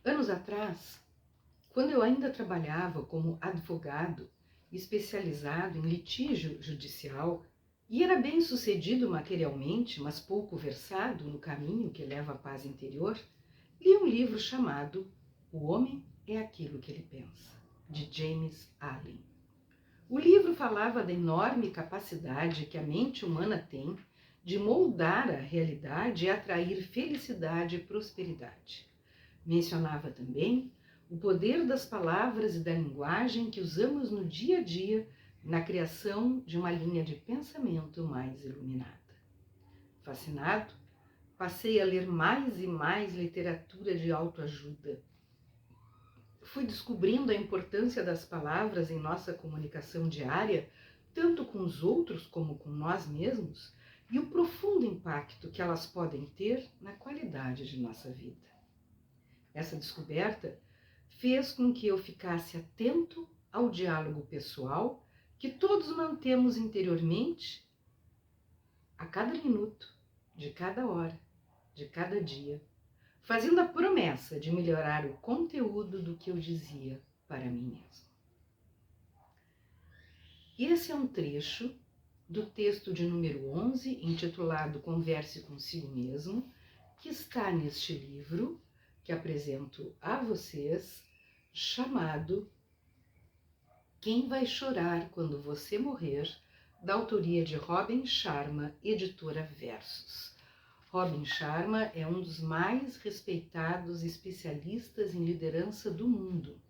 Anos atrás, quando eu ainda trabalhava como advogado especializado em litígio judicial e era bem sucedido materialmente, mas pouco versado no caminho que leva à paz interior, li um livro chamado O Homem é Aquilo que Ele Pensa, de James Allen. O livro falava da enorme capacidade que a mente humana tem de moldar a realidade e atrair felicidade e prosperidade. Mencionava também o poder das palavras e da linguagem que usamos no dia a dia na criação de uma linha de pensamento mais iluminada. Fascinado, passei a ler mais e mais literatura de autoajuda. Fui descobrindo a importância das palavras em nossa comunicação diária, tanto com os outros como com nós mesmos, e o profundo impacto que elas podem ter na qualidade de nossa vida. Essa descoberta fez com que eu ficasse atento ao diálogo pessoal que todos mantemos interiormente a cada minuto, de cada hora, de cada dia, fazendo a promessa de melhorar o conteúdo do que eu dizia para mim mesmo. Esse é um trecho do texto de número 11, intitulado Converse Consigo Mesmo, que está neste livro que apresento a vocês, chamado Quem Vai Chorar Quando Você Morrer, da autoria de Robin Sharma, editora Versos. Robin Sharma é um dos mais respeitados especialistas em liderança do mundo.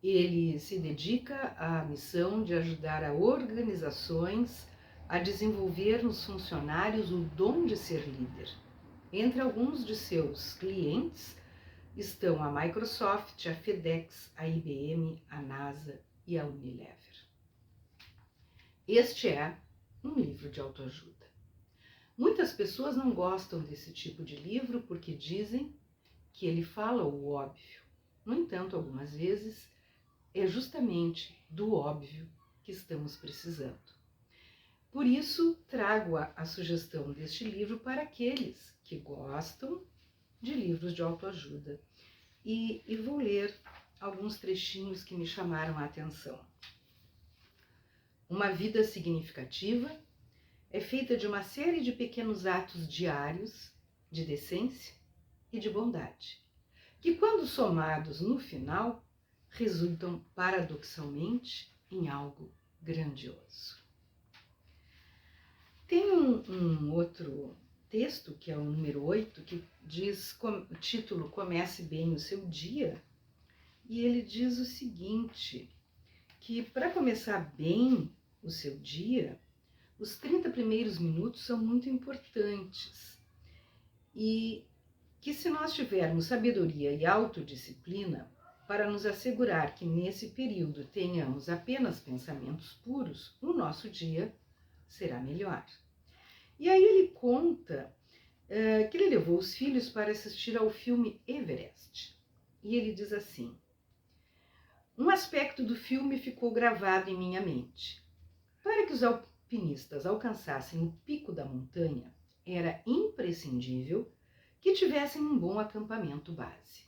Ele se dedica à missão de ajudar a organizações a desenvolver nos funcionários o dom de ser líder. Entre alguns de seus clientes estão a Microsoft, a FedEx, a IBM, a NASA e a Unilever. Este é um livro de autoajuda. Muitas pessoas não gostam desse tipo de livro porque dizem que ele fala o óbvio. No entanto, algumas vezes é justamente do óbvio que estamos precisando. Por isso, trago a sugestão deste livro para aqueles que gostam de livros de autoajuda. E vou ler alguns trechinhos que me chamaram a atenção. Uma vida significativa é feita de uma série de pequenos atos diários de decência e de bondade, que quando somados no final, resultam paradoxalmente em algo grandioso. Tem um outro texto, que é o número 8, que diz, o título Comece Bem o Seu Dia, e ele diz o seguinte, que para começar bem o seu dia, os 30 primeiros minutos são muito importantes e que se nós tivermos sabedoria e autodisciplina para nos assegurar que nesse período tenhamos apenas pensamentos puros, o nosso dia será melhor. E aí ele conta que ele levou os filhos para assistir ao filme Everest. E ele diz assim: um aspecto do filme ficou gravado em minha mente. Para que os alpinistas alcançassem o pico da montanha, era imprescindível que tivessem um bom acampamento base.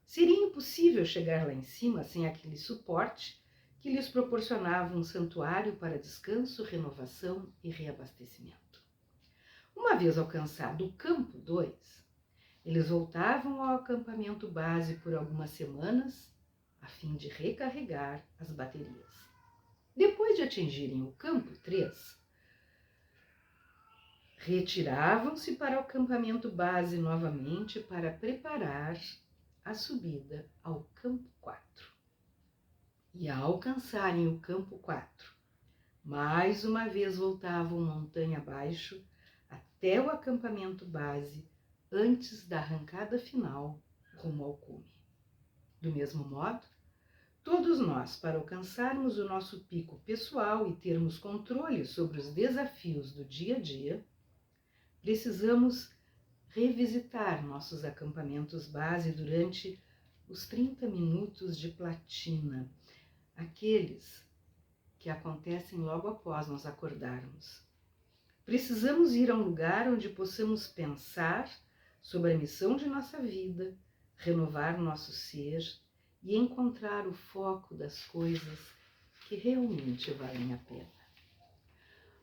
Seria impossível chegar lá em cima sem aquele suporte que lhes proporcionava um santuário para descanso, renovação e reabastecimento. Uma vez alcançado o campo 2, eles voltavam ao acampamento base por algumas semanas a fim de recarregar as baterias. Depois de atingirem o campo 3, retiravam-se para o acampamento base novamente para preparar a subida ao campo 4. E ao alcançarem o campo 4, mais uma vez voltavam montanha abaixo até o acampamento base antes da arrancada final rumo ao cume. Do mesmo modo, todos nós, para alcançarmos o nosso pico pessoal e termos controle sobre os desafios do dia a dia, precisamos revisitar nossos acampamentos base durante os 30 minutos de platina, aqueles que acontecem logo após nós acordarmos. Precisamos ir a um lugar onde possamos pensar sobre a missão de nossa vida, renovar nosso ser e encontrar o foco das coisas que realmente valem a pena.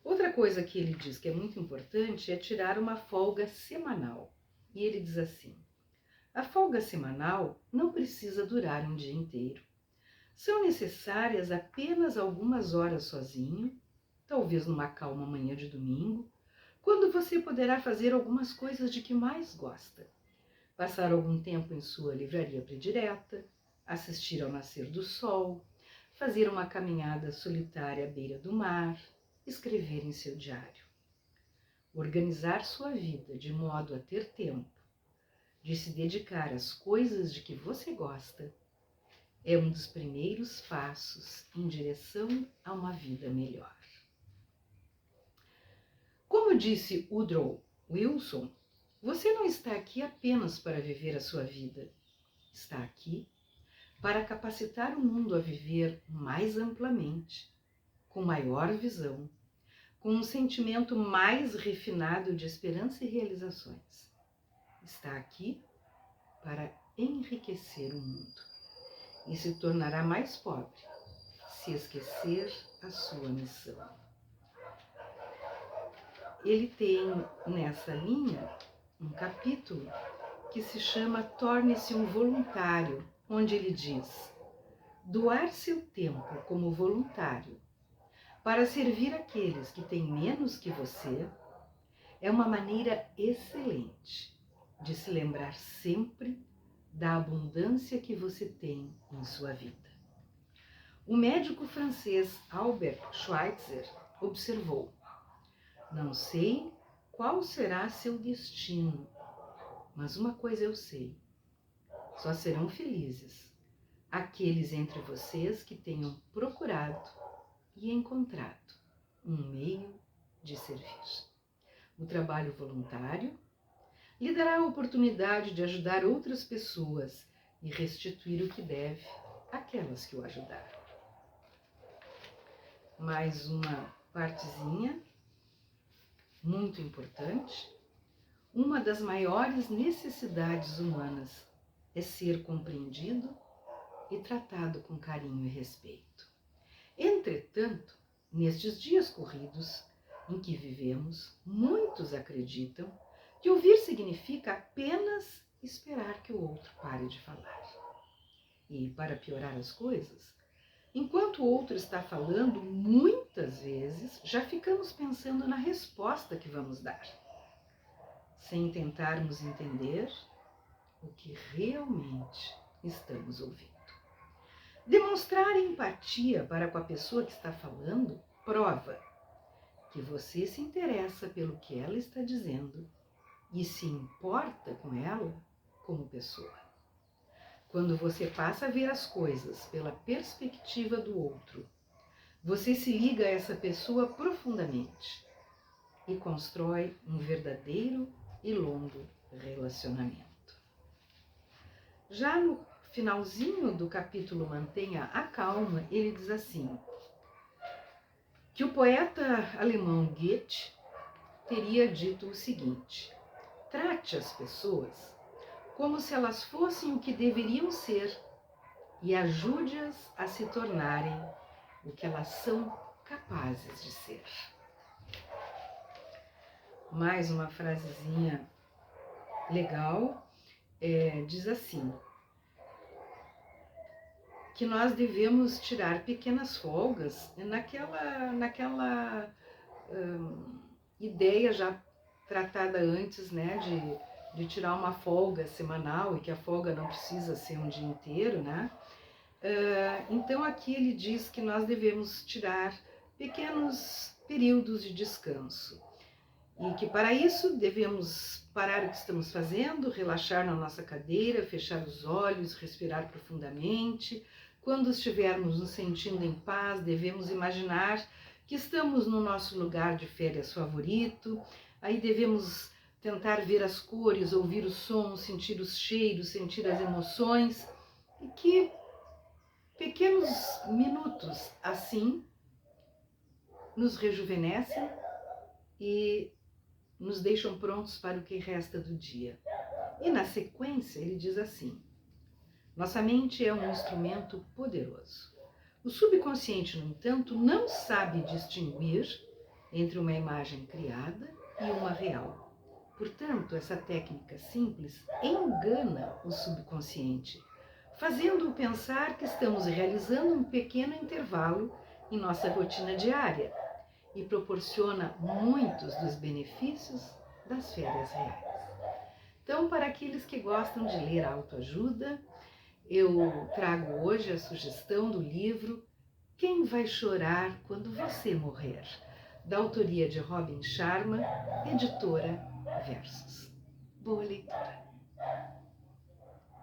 Outra coisa que ele diz que é muito importante é tirar uma folga semanal. E ele diz assim: a folga semanal não precisa durar um dia inteiro. São necessárias apenas algumas horas sozinho, talvez numa calma manhã de domingo, quando você poderá fazer algumas coisas de que mais gosta. Passar algum tempo em sua livraria predileta, assistir ao nascer do sol, fazer uma caminhada solitária à beira do mar, escrever em seu diário. Organizar sua vida de modo a ter tempo de se dedicar às coisas de que você gosta é um dos primeiros passos em direção a uma vida melhor. Como disse Woodrow Wilson, você não está aqui apenas para viver a sua vida. Está aqui para capacitar o mundo a viver mais amplamente, com maior visão, com um sentimento mais refinado de esperança e realizações. Está aqui para enriquecer o mundo e se tornará mais pobre se esquecer a sua missão. Ele tem nessa linha um capítulo que se chama Torne-se um Voluntário, onde ele diz: doar seu tempo como voluntário para servir aqueles que têm menos que você é uma maneira excelente de se lembrar sempre da abundância que você tem em sua vida. O médico francês Albert Schweitzer observou: não sei qual será seu destino, mas uma coisa eu sei: só serão felizes aqueles entre vocês que tenham procurado e encontrado um meio de servir. O trabalho voluntário lhe dará a oportunidade de ajudar outras pessoas e restituir o que deve àquelas que o ajudaram. Mais uma partezinha muito importante. Uma das maiores necessidades humanas é ser compreendido e tratado com carinho e respeito. Entretanto, nestes dias corridos em que vivemos, muitos acreditam que ouvir significa apenas esperar que o outro pare de falar. E, para piorar as coisas, enquanto o outro está falando, muitas vezes já ficamos pensando na resposta que vamos dar, sem tentarmos entender o que realmente estamos ouvindo. Demonstrar empatia para com a pessoa que está falando prova que você se interessa pelo que ela está dizendo e se importa com ela como pessoa. Quando você passa a ver as coisas pela perspectiva do outro, você se liga a essa pessoa profundamente e constrói um verdadeiro e longo relacionamento. Já no finalzinho do capítulo Mantenha a Calma, ele diz assim, que o poeta alemão Goethe teria dito o seguinte: trate as pessoas como se elas fossem o que deveriam ser e ajude-as a se tornarem o que elas são capazes de ser. Mais uma frasezinha legal, diz assim, que nós devemos tirar pequenas folgas naquela ideia já tratada antes, né, de tirar uma folga semanal e que a folga não precisa ser um dia inteiro, né? Então aqui ele diz que nós devemos tirar pequenos períodos de descanso e que para isso devemos parar o que estamos fazendo, relaxar na nossa cadeira, fechar os olhos, respirar profundamente. Quando estivermos nos sentindo em paz, devemos imaginar que estamos no nosso lugar de férias favorito. Aí devemos tentar ver as cores, ouvir os sons, sentir os cheiros, sentir as emoções. E que pequenos minutos assim nos rejuvenescem e nos deixam prontos para o que resta do dia. E na sequência ele diz assim: nossa mente é um instrumento poderoso. O subconsciente, no entanto, não sabe distinguir entre uma imagem criada e uma real. Portanto, essa técnica simples engana o subconsciente, fazendo-o pensar que estamos realizando um pequeno intervalo em nossa rotina diária e proporciona muitos dos benefícios das férias reais. Então, para aqueles que gostam de ler autoajuda, eu trago hoje a sugestão do livro Quem Vai Chorar Quando Você Morrer, da autoria de Robin Sharma, editora Versos. Boa leitura!